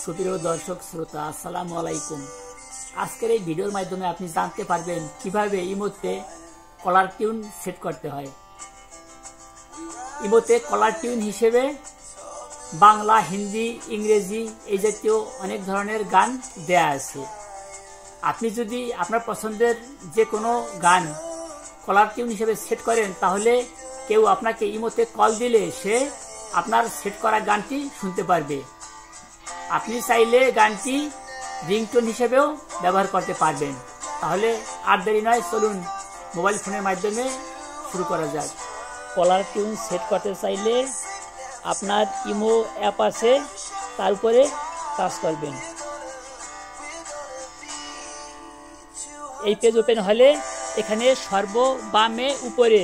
সুপ্রিয় দর্শক শ্রোতা, আসসালামু আলাইকুম। আজকের এই ভিডিওর মাধ্যমে আপনি জানতে পারবেন কিভাবে ইমোতে কলার টিউন সেট করতে হয়। ইমোতে কলার টিউন হিসেবে বাংলা, হিন্দি, ইংরেজি এই জাতীয় অনেক ধরনের গান দেয়া আছে। আপনি যদি আপনার পছন্দের যে কোনো গান কলার টিউন হিসেবে সেট করেন, তাহলে কেউ আপনাকে ইমোতে কল দিলে সে আপনার সেট করা গানটি শুনতে পারবে। আপনি চাইলে গানটি রিংটোন হিসেবেও ব্যবহার করতে পারবেন। তাহলে আর দেরি নয়, চলুন মোবাইল ফোনের মাধ্যমে শুরু করা যাক। কলার টিউন সেট করতে চাইলে আপনার ইমো অ্যাপ আছে, তার উপরে টাচ করবেন। এই পেজ ওপেন হলে এখানে সর্ববামে উপরে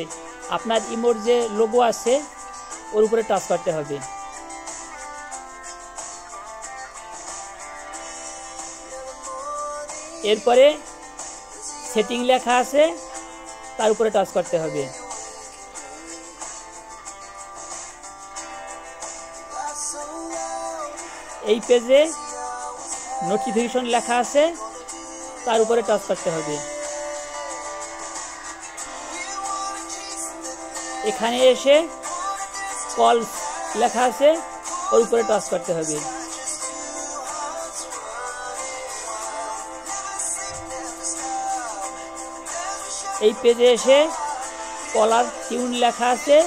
আপনার ইমোর যে লোগো আছে ওর উপরে টাচ করতে হবে। এরপরে সেটিং লেখা আছে, তার উপরে টাচ করতে হবে। এই পেজে নোটিফিকেশন লেখা আছে, তার উপরে টাচ করতে হবে। এখানে এসে কলস লেখা আছে, ওর উপরে টাচ করতে হবে। এই পেজে এসে কলার টিউন লেখা আছে,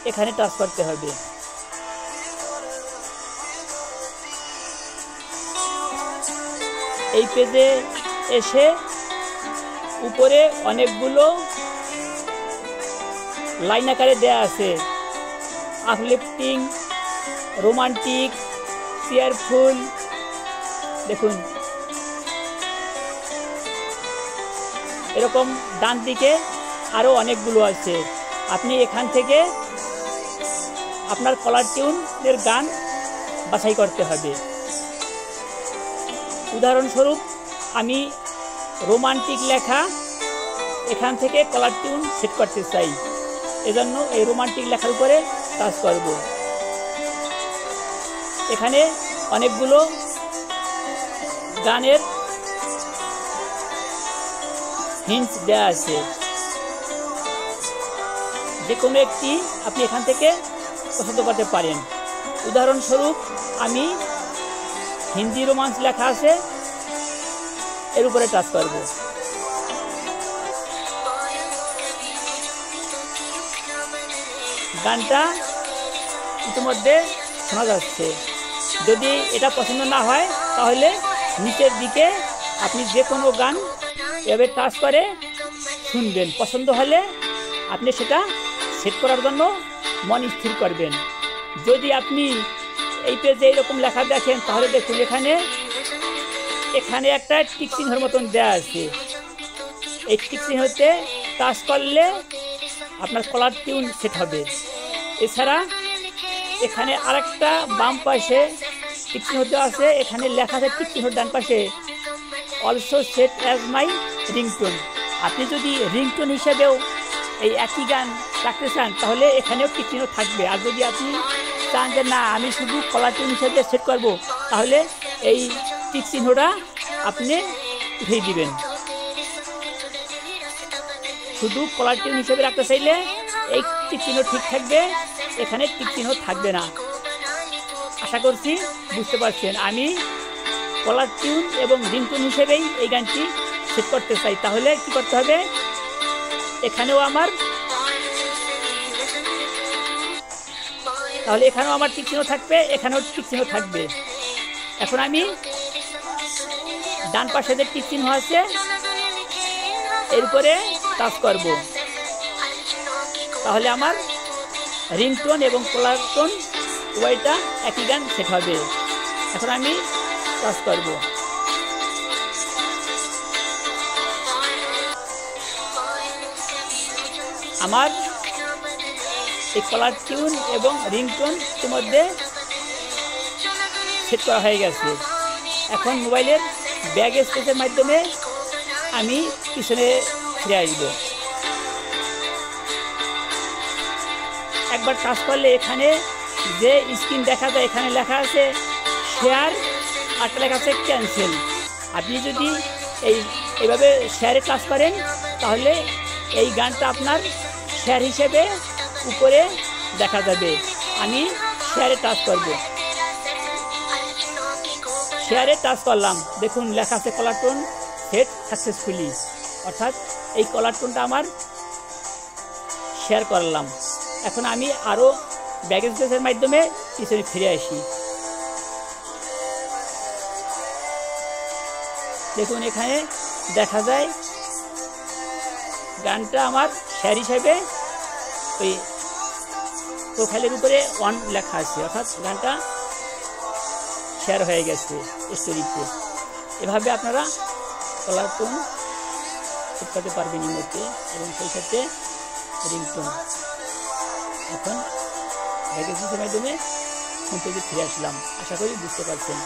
এখানে টাচ করতে হবে। এই পেজে এসে উপরে অনেকগুলো লাইন আকারে দেয়া আছে, আপলিফটিং, রোমান্টিক, চেয়ারফুল। দেখুন, এরকম ডান দিকে আরও অনেকগুলো আছে। আপনি এখান থেকে আপনার কলার টিউনের গান বাছাই করতে হবে। উদাহরণস্বরূপ আমি রোমান্টিক লেখা এখান থেকে কলার টিউন সেট করতে চাই, এজন্য এই রোমান্টিক লেখার উপরে টাচ করব। এখানে অনেকগুলো গানের হিন্টস দেওয়া আছে, যে কোনো একটি আপনি এখান থেকে পছন্দ করতে পারেন। উদাহরণস্বরূপ আমি হিন্দি রোমান্স লেখা আছে, এর উপরে টাচ করব। গানটা ইতিমধ্যে শোনা যাচ্ছে। যদি এটা পছন্দ না হয়, তাহলে নিচের দিকে আপনি যে কোনো গান এভাবে টাচ করে শুনবেন। পছন্দ হলে আপনি সেটা সেট করার জন্য মন স্থির করবেন। যদি আপনি এই পেজে এইরকম লেখা দেখেন, তাহলে দেখুন এখানে একটা টিক চিহ্নের মতন দেওয়া আছে। এই টিক চিহ্নতে টাচ করলে আপনার কলার টিউন সেট হবে। এছাড়া এখানে আরেকটা বাম পাশে টিক চিহ্ন দেওয়া আছে, এখানে লেখা আছে টিক চিহ্ন ডান পাশে also said as my ringtone. আপনি যদি রিংটোন হিসেবেও এই একই গান রাখতে চান, তাহলে এখানেও টিক চিহ্ন থাকবে। আর যদি আপনি চান যে না, আমি শুধু কলার টিউন হিসেবে সেট করব, তাহলে এই টিক চিহ্নটা আপনি উঠিয়ে দিবেন। শুধু কলার টিউন হিসেবে রাখতে চাইলে এই টিক চিহ্ন ঠিক থাকবে, এখানে টিক চিহ্ন থাকবে না। আশা করছি বুঝতে পারছেন। আমি কলার টিউন এবং রিংটোন হিসেবেই এই গানটি সেট করতে চাই, তাহলে কি করতে হবে? এখানেও আমার টিক চিহ্ন থাকবে, এখানেও টিক চিহ্ন থাকবে। এখন আমি ডান পাশে যে টিক চিহ্ন আছে, এর উপরে টাচ করব। তাহলে আমার রিংটোন এবং কলার টোন উভয়টা একই গান সেট হবে। এখন আমি টাচ করব। আমার এই কলার টিউন এবং রিংটোন ইতিমধ্যে সেট করা হয়ে গেছে। এখন মোবাইলের ব্যাক স্পেসের মাধ্যমে আমি পিছনে ফিরে আসব। একবার টাচ করলে এখানে যে স্ক্রিন দেখা যায়, এখানে লেখা আছে শেয়ার আর লেখা আছে ক্যান্সেল। আপনি যদি এইভাবে শেয়ারে টাচ করেন তাহলে এই গানটা আপনার শেয়ার হিসেবে উপরে দেখা যাবে। আমি শেয়ারে টাচ করব, শেয়ারে টাচ করলাম, দেখুন লেখা আছে কলার টোন সেট সাকসেসফুলি, অর্থাৎ এই কলার টোনটা আমার শেয়ার করলাম। এখন আমি আরও ব্যাক স্পেসের মাধ্যমে পিছনে ফিরে আসি। দেখুন এখানে দেখা যায় গানটা আমার শেয়ার হিসেবে ওই প্রোফাইলের উপরে অন লেখা আছে, অর্থাৎ গানটা শেয়ার হয়ে গেছে স্টোরিতে। এভাবে আপনারা কলার টোন সেট করতে পারবেন ইমোতে, এবং সেই সাথে রিংটোন। এখন ব্যাকের মাধ্যমে ফোন থেকে ফিরে আসলাম। আশা করি বুঝতে পারছেন।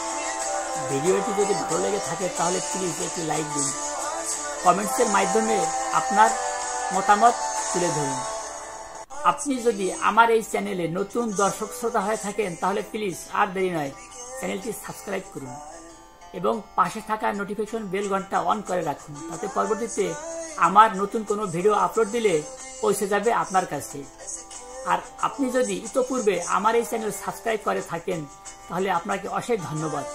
ভিডিওটি যদি ভালো লেগে থাকে তাহলে প্লিজ একটি লাইক দিন, কমেন্টসের মাধ্যমে আপনার মতামত তুলে ধরুন। আপনি যদি আমার এই চ্যানেলে নতুন দর্শক শ্রোতা হয়ে থাকেন তাহলে প্লিজ আর দেরি নয়, চ্যানেলটি সাবস্ক্রাইব করুন এবং পাশে থাকা নোটিফিকেশন বেল ঘন্টা অন করে রাখুন, তাতে পরবর্তীতে আমার নতুন কোনো ভিডিও আপলোড দিলে পৌঁছে যাবে আপনার কাছে। আর আপনি যদি ইতোপূর্বে আমার এই চ্যানেল সাবস্ক্রাইব করে থাকেন তাহলে আপনাকে অশেষ ধন্যবাদ।